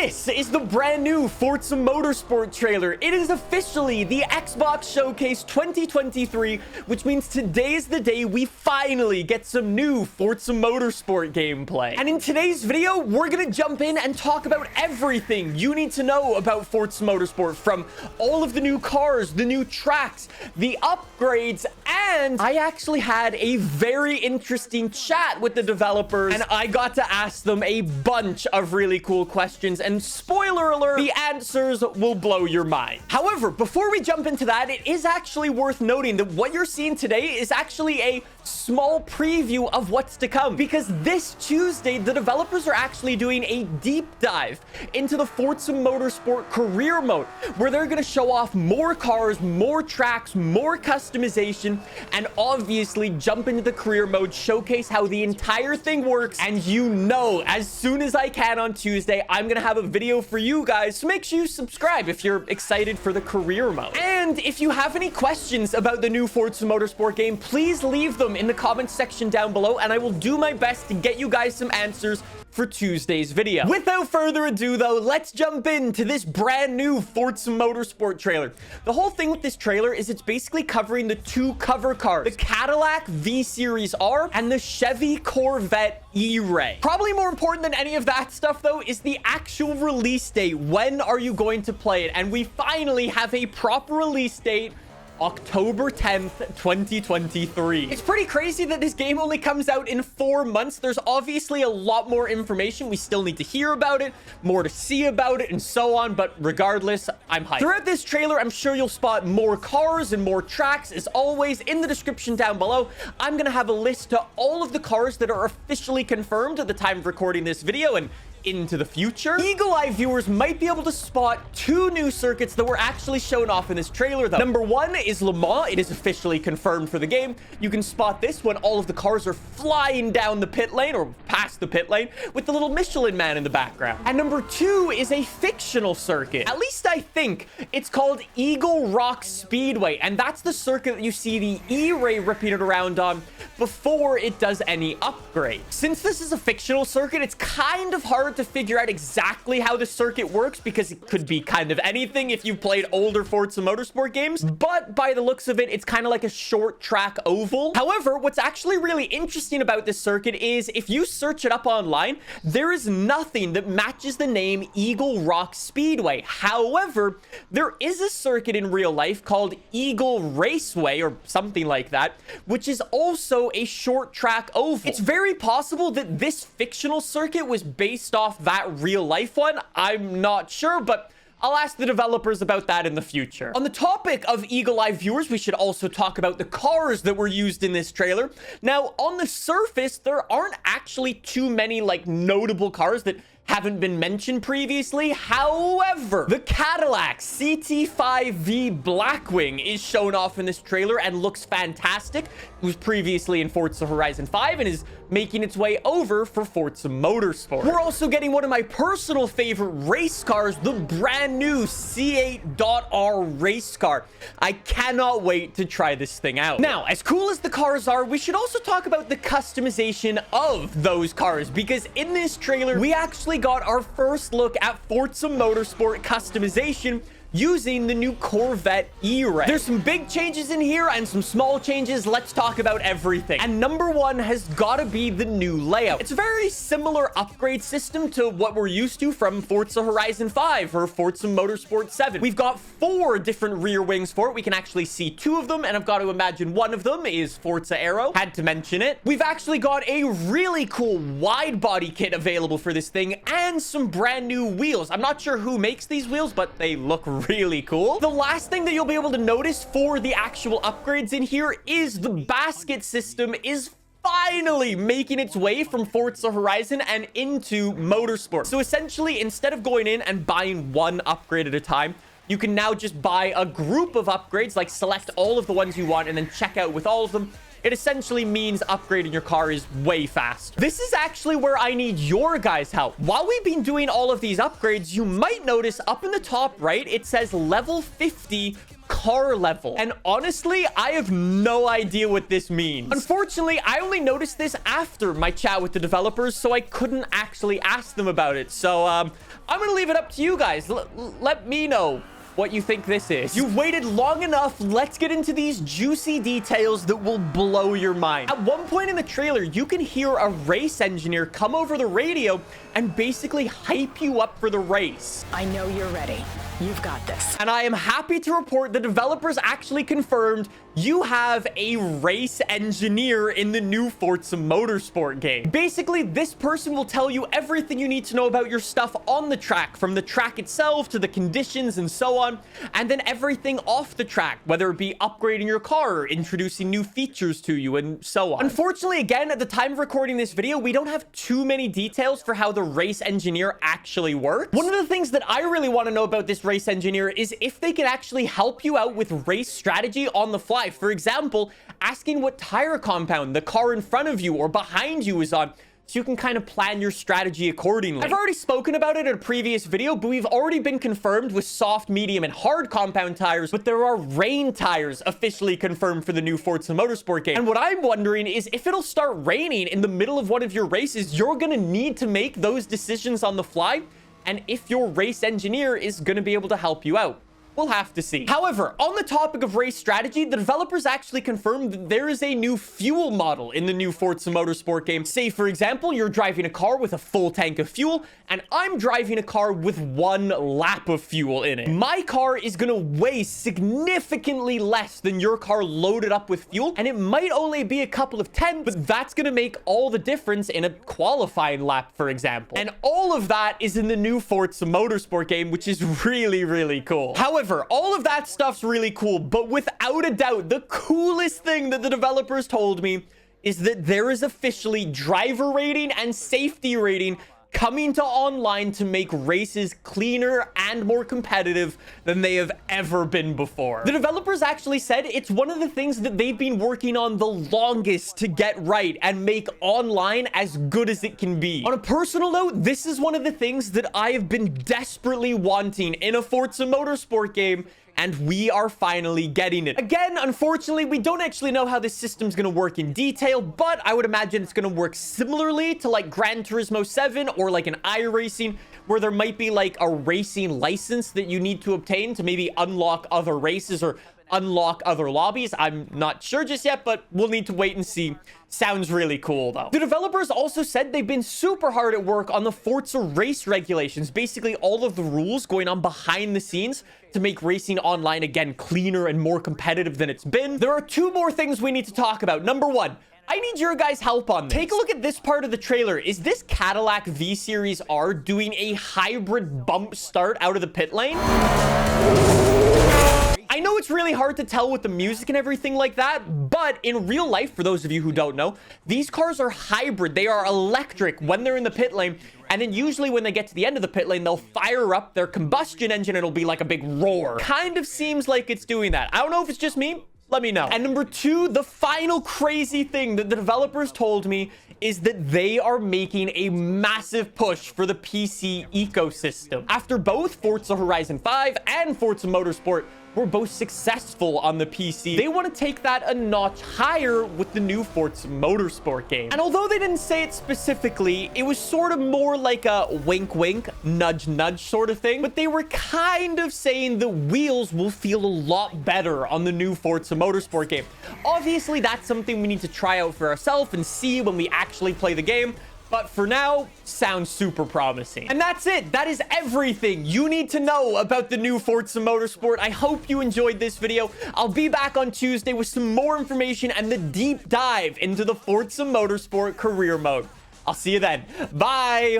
This is the brand new Forza Motorsport trailer. It is officially the Xbox Showcase 2023, which means today is the day we finally get some new Forza Motorsport gameplay. And in today's video, we're gonna jump in and talk about everything you need to know about Forza Motorsport, from all of the new cars, the new tracks, the upgrades, and I actually had a very interesting chat with the developers, and I got to ask them a bunch of really cool questions, and spoiler alert, the answers will blow your mind. However, before we jump into that, it is actually worth noting that what you're seeing today is actually a small preview of what's to come, because this Tuesday, the developers are actually doing a deep dive into the Forza Motorsport career mode, where they're going to show off more cars, more tracks, more customization, and obviously jump into the career mode, showcase how the entire thing works. And you know, as soon as I can on Tuesday, I'm going to have a video for you guys, so make sure you subscribe if you're excited for the career mode. And if you have any questions about the new Forza Motorsport game, please leave them in the comments section down below, and I will do my best to get you guys some answers for Tuesday's video. Without further ado though, let's jump into this brand new Forza Motorsport trailer. The whole thing with this trailer is it's basically covering the two cover cars, the Cadillac V-Series R and the Chevy Corvette E-Ray. Probably more important than any of that stuff though is the actual release date. When are you going to play it? And we finally have a proper release date, October 10th, 2023. It's pretty crazy that this game only comes out in 4 months. There's obviously a lot more information. We still need to hear about it, more to see about it, and so on. But regardless, I'm hyped. Throughout this trailer, I'm sure you'll spot more cars and more tracks. As always, in the description down below, I'm going to have a list to all of the cars that are officially confirmed at the time of recording this video and into the future. Eagle-eye viewers might be able to spot two new circuits that were actually shown off in this trailer though. Number one is Le Mans. It is officially confirmed for the game. You can spot this when all of the cars are flying down the pit lane or past the pit lane with the little Michelin man in the background. And number two is a fictional circuit. At least I think it's called Eagle Rock Speedway, and that's the circuit that you see the E-Ray ripping it around on before it does any upgrade. Since this is a fictional circuit, it's kind of hard to figure out exactly how the circuit works, because it could be kind of anything if you've played older Forza Motorsport games, but by the looks of it, it's kind of like a short track oval. However, what's actually really interesting about this circuit is if you search it up online, there is nothing that matches the name Eagle Rock Speedway. However, there is a circuit in real life called Eagle Raceway or something like that, which is also a short track oval. It's very possible that this fictional circuit was based off that real life one. I'm not sure, but I'll ask the developers about that in the future. On the topic of eagle-eye viewers, we should also talk about the cars that were used in this trailer. Now, on the surface, there aren't actually too many like notable cars that haven't been mentioned previously. However, the Cadillac CT5V Blackwing is shown off in this trailer and looks fantastic. It was previously in Forza Horizon 5 and is making its way over for Forza Motorsport. We're also getting one of my personal favorite race cars, the brand new C8.R race car. I cannot wait to try this thing out. Now, as cool as the cars are, we should also talk about the customization of those cars, because in this trailer, we actually got our first look at Forza Motorsport customization using the new Corvette E-Ray. There's some big changes in here and some small changes. Let's talk about everything. And number one has got to be the new layout. It's a very similar upgrade system to what we're used to from Forza Horizon 5 or Forza Motorsport 7. We've got 4 different rear wings for it. We can actually see 2 of them, and I've got to imagine one of them is Forza Aero. Had to mention it. We've actually got a really cool wide body kit available for this thing and some brand new wheels. I'm not sure who makes these wheels, but they look really cool. The last thing that you'll be able to notice for the actual upgrades in here is the basket system is finally making its way from Forza Horizon and into Motorsport. So essentially, instead of going in and buying one upgrade at a time, you can now just buy a group of upgrades, like select all of the ones you want and then check out with all of them. it essentially means upgrading your car is way faster. This is actually where I need your guys' help. While we've been doing all of these upgrades, you might notice up in the top right, it says level 50 car level. And honestly, I have no idea what this means. Unfortunately, I only noticed this after my chat with the developers, so I couldn't actually ask them about it. So I'm gonna leave it up to you guys. Let me know what you think this is. You've waited long enough. Let's get into these juicy details that will blow your mind. At one point in the trailer, you can hear a race engineer come over the radio and basically hype you up for the race. I know you're ready. You've got this. And I am happy to report the developers actually confirmed you have a race engineer in the new Forza Motorsport game. Basically, this person will tell you everything you need to know about your stuff on the track, from the track itself to the conditions and so on, and then everything off the track, whether it be upgrading your car or introducing new features to you and so on. Unfortunately, again, at the time of recording this video, we don't have too many details for how the race engineer actually works. One of the things that I really want to know about this race engineer is if they can actually help you out with race strategy on the fly. For example, asking what tire compound the car in front of you or behind you is on, so you can kind of plan your strategy accordingly. I've already spoken about it in a previous video, but we've already been confirmed with soft, medium, and hard compound tires, but there are rain tires officially confirmed for the new Forza Motorsport game. And what I'm wondering is if it'll start raining in the middle of one of your races, you're gonna need to make those decisions on the fly, and if your race engineer is gonna be able to help you out. We'll have to see. However, on the topic of race strategy, the developers actually confirmed that there is a new fuel model in the new Forza Motorsport game. Say, for example, you're driving a car with a full tank of fuel, and I'm driving a car with 1 lap of fuel in it. My car is gonna weigh significantly less than your car loaded up with fuel, and it might only be a couple of tenths, but that's gonna make all the difference in a qualifying lap, for example. And all of that is in the new Forza Motorsport game, which is really, really cool. However, all of that stuff's really cool, but without a doubt, the coolest thing that the developers told me is that there is officially driver rating and safety rating coming to online to make races cleaner and more competitive than they have ever been before. The developers actually said it's one of the things that they've been working on the longest to get right and make online as good as it can be. On a personal note, this is one of the things that I have been desperately wanting in a Forza Motorsport game, and we are finally getting it. Again, unfortunately, we don't actually know how this system's gonna work in detail, but I would imagine it's gonna work similarly to like Gran Turismo 7 or like an iRacing, where there might be like a racing license that you need to obtain to maybe unlock other races or unlock other lobbies. I'm not sure just yet, but we'll need to wait and see. Sounds really cool though. The developers also said they've been super hard at work on the Forza race regulations, basically all of the rules going on behind the scenes to make racing online again cleaner and more competitive than it's been. There are 2 more things we need to talk about. Number 1, I need your guys' help on this. Take a look at this part of the trailer. Is this Cadillac V Series R doing a hybrid bump start out of the pit lane? I know it's really hard to tell with the music and everything like that, but in real life, for those of you who don't know, these cars are hybrid. They are electric when they're in the pit lane, and then usually when they get to the end of the pit lane, they'll fire up their combustion engine. It'll be like a big roar. Kind of seems like it's doing that. I don't know if it's just me. Let me know. And number 2, the final crazy thing that the developers told me is that they are making a massive push for the PC ecosystem. After both Forza Horizon 5 and Forza Motorsport were both successful on the PC, they want to take that a notch higher with the new Forza Motorsport game. And although they didn't say it specifically, it was sort of more like a wink wink, nudge nudge sort of thing, but they were kind of saying the wheels will feel a lot better on the new Forza Motorsport game. Obviously, that's something we need to try out for ourselves and see when we actually play the game. But for now, sounds super promising. And that's it. That is everything you need to know about the new Forza Motorsport. I hope you enjoyed this video. I'll be back on Tuesday with some more information and the deep dive into the Forza Motorsport career mode. I'll see you then. Bye.